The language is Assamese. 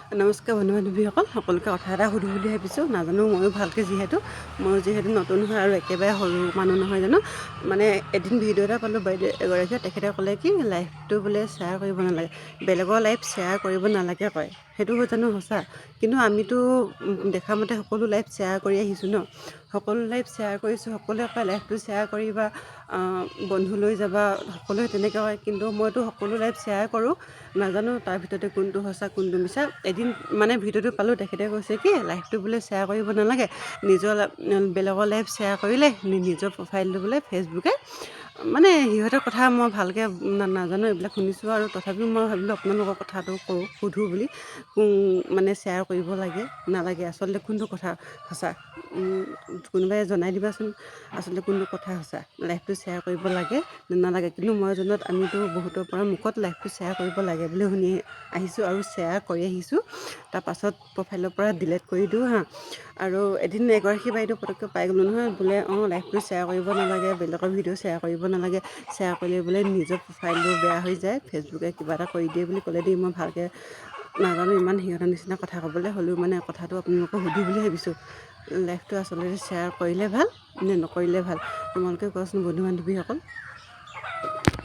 নমস্কাৰ বন্ধু বান্ধৱীসকল, সকলোকে কথা এটা সুধো বুলি ভাবিছোঁ। নাজানো ময়ো ভালকৈ, ময়ো যিহেতু নতুন হয় আৰু একেবাৰে সৰু মানুহ নহয় জানো। মানে এদিন ভিডিঅ' এটা পালোঁ বাইদেউ এগৰাকীয়ে, তেখেতে ক'লে কি লাইফটো বোলে শ্বেয়াৰ কৰিব নালাগে, বেলেগৰ লাইফ শ্বেয়াৰ কৰিব নালাগে কয়। সেইটো জানো সঁচা? কিন্তু আমিতো দেখা মতে সকলো লাইফ শ্বেয়াৰ কৰি আহিছোঁ ন। সকলো লাইফ শ্বেয়াৰ কৰিছোঁ, সকলোৱে কয় লাইফটো শ্বেয়াৰ কৰিবা, বন্ধু লৈ যাবা, সকলোৱে তেনেকৈ কয়। কিন্তু মইতো সকলো লাইফ শ্বেয়াৰ কৰোঁ, নাজানো তাৰ ভিতৰতে কোনটো সঁচা কোনটো মিছা। এদিন মানে ভিডিঅ'টো পালোঁ, তেখেতে কৈছে কি লাইফটো বোলে শ্বেয়াৰ কৰিব নালাগে, বেলেগৰ লাইফ শ্বেয়াৰ কৰিলে নিজৰ প্ৰফাইলটো বোলে ফেচবুকে, মানে সিহঁতৰ কথা মই ভালকৈ নাজানো, এইবিলাক শুনিছোঁ আৰু তথাপিও মই ভাবিলোঁ আপোনালোকৰ কথাটো সোধোঁ বুলি। মানে শ্বেয়াৰ কৰিব লাগে নালাগে, আচলতে কোনটো কথা সঁচা? কোনোবাই জনাই দিবাচোন, আচলতে কোনটো কথা সঁচা, লাইফটো শ্বেয়াৰ কৰিব লাগে নালাগে। কিন্তু মই জনাত আমিতো বহুতৰ পৰা মুখত লাইফটো শ্বেয়াৰ কৰিব লাগে বুলি শুনি আহিছোঁ আৰু শ্বেয়াৰ কৰি আহিছোঁ। তাৰপাছত প্ৰফাইলৰ পৰা ডিলিট কৰি দিওঁ আৰু এদিন এগৰাকী বাইদেউ পটককৈ পাই গ'লোঁ নহয়, বোলে লাইফটো শ্বেয়াৰ কৰিব নালাগে, বেলেগৰ ভিডিঅ' শ্বেয়াৰ কৰিব নালাগে, শ্বেয়াৰ কৰিলে বোলে নিজৰ প্ৰফাইলটো বেয়া হৈ যায়, ফেচবুকে কিবা এটা কৰি দিয়ে বুলি ক'লে দেই। মই ভালকৈ নাজানো ইমান সিহঁতৰ নিচিনা কথা ক'বলৈ, হ'লেও মানে কথাটো আপোনালোকক সুধোঁ বুলি ভাবিছোঁ। লাইফটো আচলতে শ্বেয়াৰ কৰিলে ভাল নে নকৰিলে ভাল? তোমালোকে কোৱাচোন বন্ধু বান্ধৱীসকল।